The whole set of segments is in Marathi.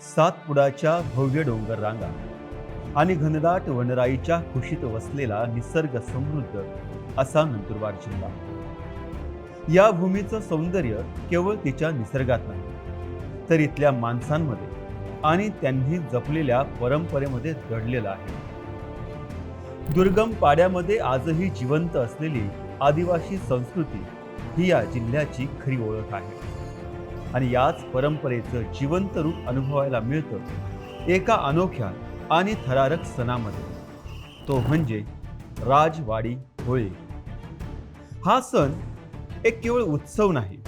सातपुडाच्या भव्य डोंगर रांगा आणि घनदाट वनराईच्या कुशीत वसलेला निसर्ग समृद्ध असा नंदुरबार जिल्हा. या भूमीचं सौंदर्य केवळ तिच्या निसर्गात नाही, तर इथल्या माणसांमध्ये आणि त्यांनी जपलेल्या परंपरेमध्ये दडलेलं आहे. दुर्गम पाड्यामध्ये आजही जिवंत असलेली आदिवासी संस्कृती ही या जिल्ह्याची खरी ओळख आहे. आणि याच परंपरेचं जिवंत रूप अनुभवायला मिळतं एका अनोख्या आणि थरारक सणामध्ये, तो म्हणजे राजवाडी होळी. हा सण एक केवळ उत्सव नाही,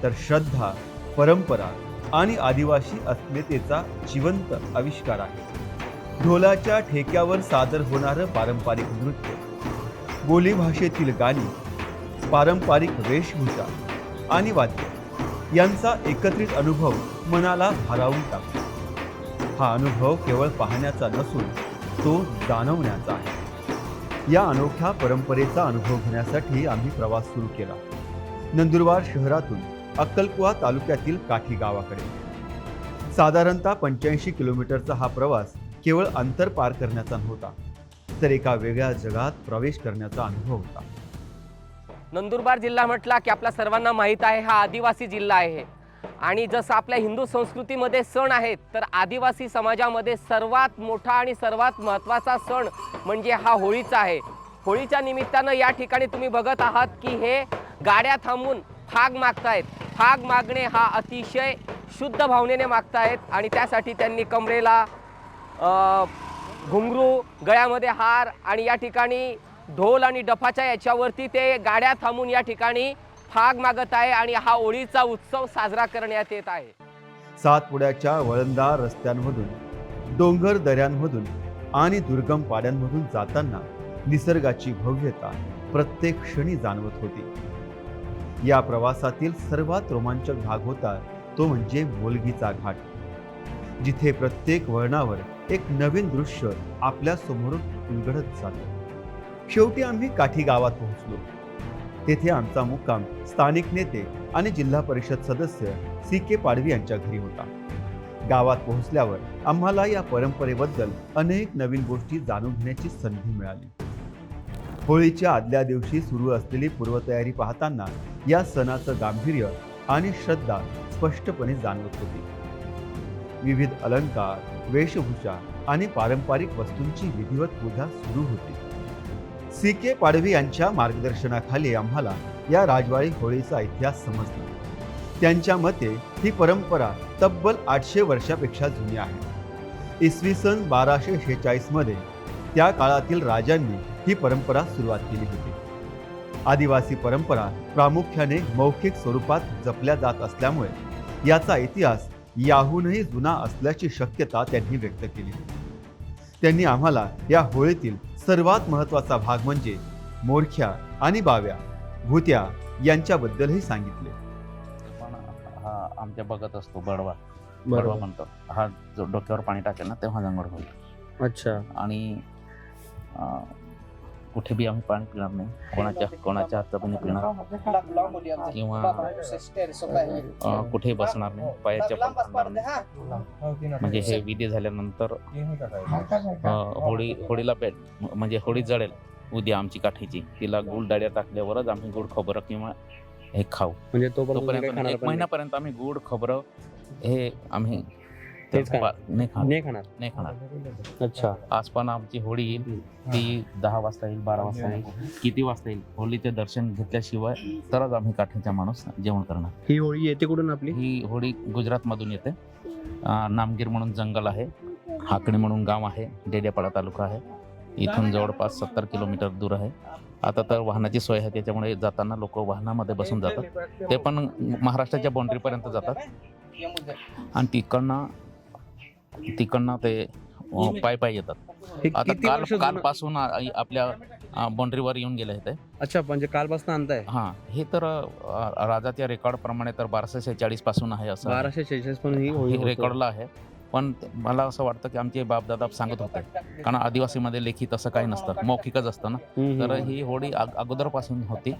तर श्रद्धा, परंपरा आणि आदिवासी अस्मितेचा जिवंत आविष्कार आहे. ढोलाच्या ठेक्यावर सादर होणारं पारंपरिक नृत्य, बोलीभाषेतील गाणी, पारंपरिक वेशभूषा आणि वाद्य यांचा एकत्रित अनुभव मनाला भारावून टाकतो. हा अनुभव केवळ पाहण्याचा नसून तो जाणवण्याचा आहे. या अनोख्या परंपरेचा अनुभव घेण्यासाठी आम्ही प्रवास सुरू केला, नंदुरबार शहरातून अक्कलकुवा तालुक्यातील काठी गावाकडे. साधारणतः 85 किलोमीटरचा हा प्रवास केवळ अंतर पार करण्याचा नव्हता, तर एका वेगळ्या जगात प्रवेश करण्याचा अनुभव होता. नंदुरबार जिल्हा म्हटला की आपल्या सर्वांना माहीत आहे हा आदिवासी जिल्हा आहे. आणि जसं आपल्या हिंदू संस्कृतीमध्ये सण आहेत, तर आदिवासी समाजामध्ये सर्वात मोठा आणि सर्वात महत्त्वाचा सण म्हणजे हा होळीचा आहे. होळीच्या निमित्तानं या ठिकाणी तुम्ही बघत आहात की हे गाड्या थांबून फाग मागतायत. फाग मागणे हा अतिशय शुद्ध भावनेने मागतायत आणि त्यासाठी त्यांनी कमरेला घुंगरू, गळ्यामध्ये हार आणि या ठिकाणी ढोल आणि डफाच्या याच्यावरती ते गाड्या थांबून या ठिकाणी फाग मागत आहे आणि हा होळीचा उत्सव साजरा करण्यात येत आहे. सातपुड्याच्या वळणदार रस्त्यांमधून, डोंगर दऱ्यांमधून आणि दुर्गम पाड्यांमधून जाताना निसर्गाची भव्यता प्रत्येक क्षणी जाणवत होती. या प्रवासातील सर्वात रोमांचक भाग होता तो म्हणजे मोलगीचा घाट, जिथे प्रत्येक वळणावर एक नवीन दृश्य आपल्या समोरून उलगडत जातं. शेवटी आम्ही काठी गावात पोहोचलो. तेथे आमचा मुक्काम स्थानिक नेते आणि जिल्हा परिषद सदस्य CK पाडवी यांच्या घरी होता. गावात पोहोचल्यावर आम्हाला या परंपरेबद्दल अनेक नवीन गोष्टी जाणून घेण्याची संधी मिळाली. होळीच्या आदल्या दिवशी सुरू असलेली पूर्वतयारी पाहताना या सणाचं गांभीर्य आणि श्रद्धा स्पष्टपणे जाणवत होती. विविध अलंकार, वेशभूषा आणि पारंपरिक वस्तूंची विधिवत पूजा सुरू होती. CK पाडवी यांच्या मार्गदर्शनाखाली आम्हाला या राजवाडी होळीचा इतिहास समजला. त्यांच्या मते ही परंपरा तब्बल 800 वर्षापेक्षा जुनी आहे. इसवी सन 1246 मध्ये त्या काळातील राजांनी ही परंपरा सुरुवात केली होती. आदिवासी परंपरा प्रामुख्याने मौखिक स्वरूपात जपल्या जात असल्यामुळे याचा इतिहास याहूनही जुना असल्याची शक्यता त्यांनी व्यक्त केली. त्यांनी आम्हाला या होळीतील सर्वात महत्त्वाचा भाग म्हणजे मोरख्या आणि बाव्या, भूत्या यांच्याबद्दलही सांगितले. हा आमच्या बघत असतो बडवा म्हणतो. हा जो डोक्यावर पाणी टाकेल ना तेव्हा जंगड होईल. अच्छा. आणि कुठे बी आम्ही पाणी पिणार नाही, कोणाच्या हातचं पाणी पिणार किंवा कुठे बसणार नाही, पायाच्या पण घालणार नाही. म्हणजे हे विधी झाल्यानंतर होळीला म्हणजे होळी जळेल उद्या आमची काठीची, तिला गुळ डाळ्या टाकल्यावरच आम्ही गुड खोबरं किंवा हे खाऊ. म्हणजे तोपर्यंत 1 महिन्यापर्यंत आम्ही गुड खोबरं हे आम्ही नाही खाणार. अच्छा. आज पण आमची होळी येईल, ती 10 वाजता येईल, 12 वाजता येईल, किती वाजता येईल, होळीचे दर्शन घेतल्याशिवाय तरच आम्ही काठीचा माणूस जेवण करणार. ही होळी येते कुठून आपली? ही होळी गुजरात मधून येते. नामगीर म्हणून जंगल आहे, हाकणी म्हणून गाव आहे, डेड्यापाडा तालुका आहे. इथून जवळपास 70 किलोमीटर दूर आहे. आता तर वाहनाची सोय आहे, त्याच्यामुळे जाताना लोक वाहनामध्ये बसून जातात. ते पण महाराष्ट्राच्या बाउंड्री पर्यंत जातात आणि तिकडनं ते पाय येतात. आता कालपासून आपल्या बाउंड्रीवर येऊन गेले आहेत. अच्छा, म्हणजे कालपासून आणताय? हा, हे तर राजाच्या रेकॉर्ड प्रमाणे तर 1246 पासून आहे, असं 1246 पण ही रेकॉर्डला आहे. पण मला असं वाटतं की आमचे बापदादा सांगत होते, कारण आदिवासीमध्ये लेखी तसं काही नसतं, मौखिकच असतं ना. तर ही होळी अगोदरपासून होती,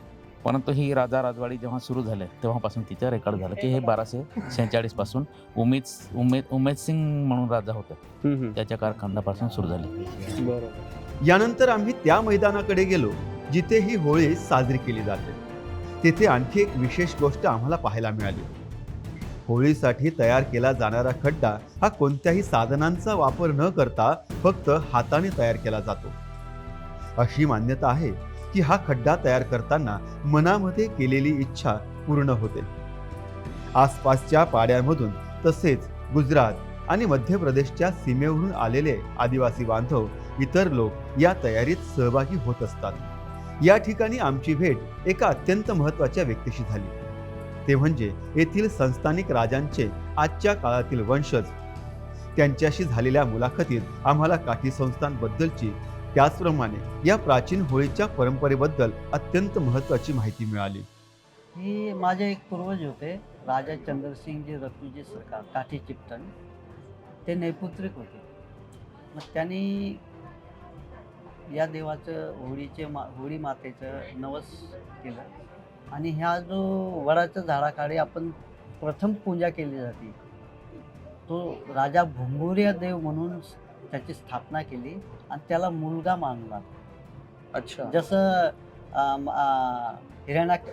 परंतु ही राजा राजवाडी जेव्हा सुरू झाले तेव्हापासून तिचं रेकॉर्ड झालं की हे 1246 पासून उमेद सिंग म्हणून राजा होते, त्याच्या कालखंडापासून सुरू झाली. बरोबर. यानंतर आम्ही त्या मैदानाकडे गेलो जिथे ही होळी साजरी केली जाते. तेथे आणखी एक विशेष गोष्ट आम्हाला पाहायला मिळाली. होळीसाठी तयार केला जाणारा खड्डा हा कोणत्याही साधनांचा वापर न करता फक्त हाताने तयार केला जातो. अशी मान्यता आहे की हा खड्डा तयार करताना मनामध्ये केलेली इच्छा पूर्ण होते. आसपासच्या पाड्यांमधून तसेच गुजरात आणि मध्य प्रदेशच्या सीमेवरून आलेले आदिवासी बांधव, इतर लोक या तयारीत सहभागी होत असतात. या ठिकाणी आमची भेट एका अत्यंत महत्त्वाच्या व्यक्तीशी झाली. ते म्हणजे येथील संस्थानिक राजांचे आजच्या काळातील वंशज. त्यांच्याशी झालेल्या मुलाखतीत आम्हाला काठी संस्थांबद्दलची, त्याचप्रमाणे या प्राचीन होळीच्या परंपरेबद्दल अत्यंत महत्त्वाची माहिती मिळाली. हे माझे एक पूर्वज होते, राजा चंद्रसिंगजी रघुजी सरकार काठी चिपटण. ते नैपुत्रिक होते. मग त्यांनी या देवाचं होळी मातेचं नवस केलं आणि ह्या जो वडाच्या झाडाखाली आपण प्रथम पूजा केली जाते, तो राजा भुंबुर्या देव म्हणून त्याची स्थापना केली आणि त्याला मुलगा मानला. अच्छा. जसं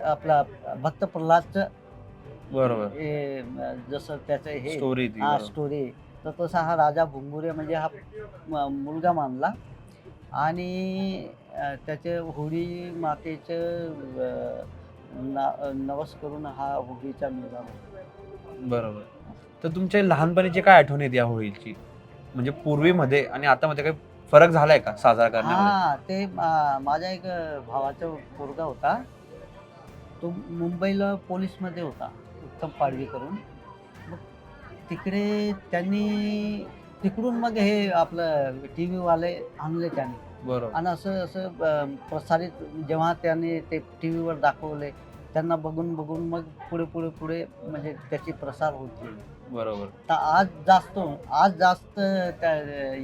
आपला भक्त प्रल्हादचं बरोबर जसं त्याचं हे स्टोरी स्टोरी, तर तसा हा राजा भुंबुर्या म्हणजे हा मुलगा मानला आणि त्याचे होळी मातेचं नवस करून हा होळीचा मुलगा बनला. बरोबर. तर तुमच्या लहानपणीची काय आठवण येते या होळीची, म्हणजे पूर्वीमध्ये आणि आतामध्ये काही फरक झालाय का साजरा करण्यामध्ये? हा, ते माझ्या एक भावाचा पोरगा होता, तो मुंबईला पोलीसमध्ये होता, उत्तम पाडवी करून. मग तिकडे त्यांनी तिकडून मग हे आपलं TV वाले आणले त्यांनी. बरोबर. आणि असं प्रसारित जेव्हा त्यांनी ते TV वर दाखवले, त्यांना बघून मग पुढे म्हणजे त्याची प्रसार होत गेली. बरोबर. तर आज जास्त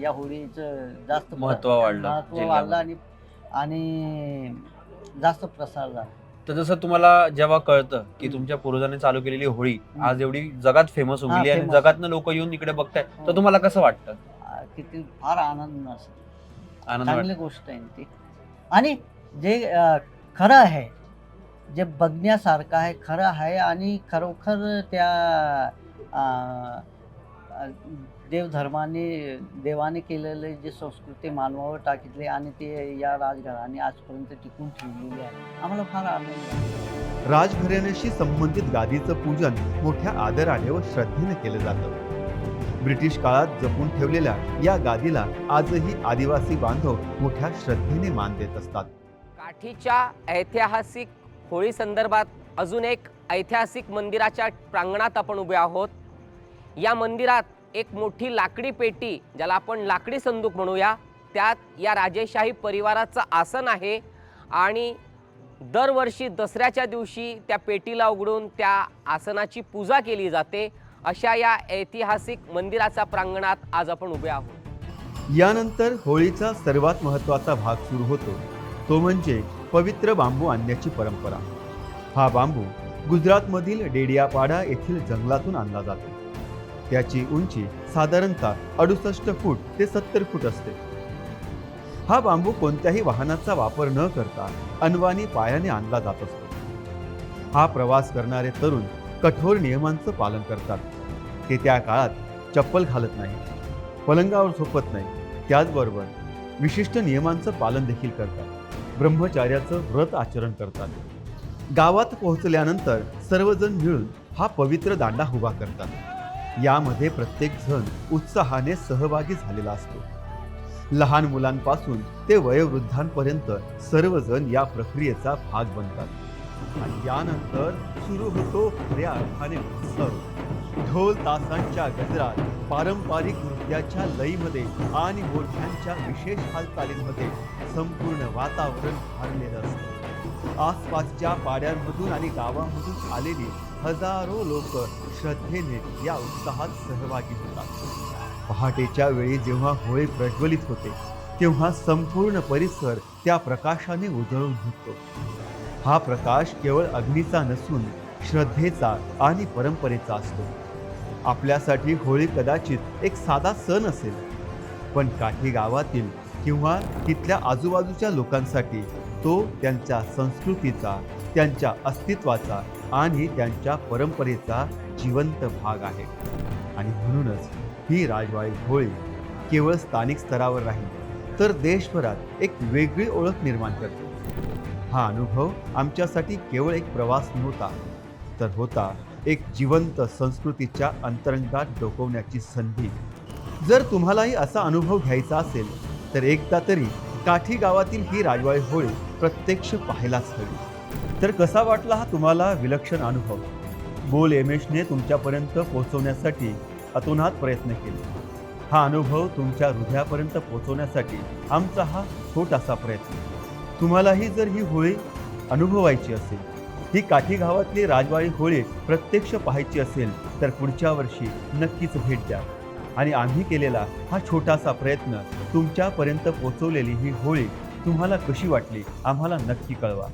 या होळीचं जास्त महत्त्व वाढलं आणि जास्त प्रसार झाला. तर जसं तुम्हाला जेव्हा कळतं की तुमच्या पूर्वजांनी चालू केलेली होळी आज एवढी जगात फेमस होऊन गेली आणि famous. जगातनं लोक येऊन इकडे बघताय, तर तुम्हाला कसं वाटतं? किती फार आनंद असेल, आनंद चांगली वाटतो. गोष्ट आहे ती. आणि जे खरं आहे, जे बघण्यासारखं आहे, खरं आहे आणि खरोखर त्या देवाने केलेले जे संस्कृती मानवावर टाकितली आणि ते या राजघराने आजपर्यंत टिकून ठेवलेली आहे, आम्हाला फार आनंद आहे. राजघराण्याशी संबंधित गादीचं पूजन मोठ्या आदराने व श्रद्धेने केलं जातं. ब्रिटिश काळात जपून ठेवलेल्या या गादीला आजही आदिवासी बांधव मोठ्या श्रद्धेने मान देत असतात. काठीच्या ऐतिहासिक होळी संदर्भात अजून एक ऐतिहासिक मंदिराच्या प्रांगणात आपण उभे आहोत. या मंदिरात एक मोठी लाकडी पेटी, ज्याला आपण लाकडी संदूक म्हणूया, त्यात या राजेशाही परिवाराचं आसन आहे आणि दरवर्षी दसऱ्याच्या दिवशी त्या पेटीला उघडून त्या आसनाची पूजा केली जाते. अशा या ऐतिहासिक मंदिराच्या प्रांगणात आज आपण उभे आहोत. यानंतर होळीचा सर्वात महत्त्वाचा भाग सुरू होतो, तो म्हणजे पवित्र बांबू आणण्याची परंपरा. हा बांबू गुजरातमधील डेडियापाडा येथील जंगलातून आणला जातो. त्याची उंची साधारणतः 68 फूट ते 70 फूट असते. हा बांबू कोणत्याही वाहनाचा वापर न करता अनवाणी पायाने आणला जात असतो. हा प्रवास करणारे तरुण कठोर नियमांचं पालन करतात. ते त्या काळात चप्पल घालत नाही, पलंगावर झोपत नाही, त्याचबरोबर विशिष्ट नियमांचं पालन देखील करतात. ब्रह्मचार्याचं व्रत आचरण करतात. गावात पोहोचल्यानंतर सर्वजण मिळून हा पवित्र दांडा उभा करतात. यामध्ये प्रत्येक जण उत्साहाने सहभागी झालेला असतो. लहान मुलांपासून ते वयोवृद्धांपर्यंत सर्वजण या प्रक्रियेचा भाग बनतात. आणि यानंतर सुरू होतो खऱ्या अर्थाने उत्सव. ढोल तासांच्या गजरात, पारंपरिक नृत्याच्या लयीमध्ये आणि मोठ्यांच्या विशेष हालचालींमध्ये संपूर्ण वातावरण भरलेलं असतं. आसपासच्या पाड्यांमधून आणि गावांमधून आलेली हजारो लोक श्रद्धेने या उत्साहात सहभागी होतात. पहाटेच्या वेळी जेव्हा होळी प्रज्वलित होते, तेव्हा संपूर्ण परिसर त्या प्रकाशाने उजळून निघतो. हा प्रकाश केवळ अग्नीचा नसून श्रद्धेचा आणि परंपरेचा असतो. आपल्यासाठी होळी कदाचित एक साधा सण असेल, पण काठी गावातील किंवा तिथल्या आजूबाजूच्या लोकांसाठी तो त्यांच्या संस्कृतीचा, त्यांच्या अस्तित्वाचा आणि त्यांच्या परंपरेचा जिवंत भाग आहे. आणि म्हणूनच ही राजवाडी होळी केवळ स्थानिक स्तरावर नाही तर देशभरात एक वेगळी ओळख निर्माण करते. हा अनुभव आमच्यासाठी केवळ एक प्रवास नव्हता, तर होता एक जिवंत संस्कृतीच्या अंतरंगात डोकवण्याची संधी. जर तुम्हालाही असा अनुभव घ्यायचा असेल तर एकदा तरी काठी गावातील ही राजवाडी होळी प्रत्यक्ष पाहायलाच हवी. तर कसा वाटला हा तुम्हाला विलक्षण अनुभव? बोल एमएसने तुमच्यापर्यंत पोहोचवण्यासाठी अतोनात प्रयत्न केले. हा अनुभव तुमच्या हृदयापर्यंत पोहोचवण्यासाठी आमचा हा छोटासा प्रयत्न. तुम्हालाही जर ही होळी अनुभवायची असेल, ही काठी गावातली राजवाडी होळी प्रत्यक्ष पाहायची असेल तर पुढच्या वर्षी नक्कीच भेट द्या. आणि आम्ही केलेला हा छोटासा प्रयत्न, तुमच्यापर्यंत पोहोचवलेली ही होळी तुम्हाला कशी वाटली आम्हाला नक्की कळवा.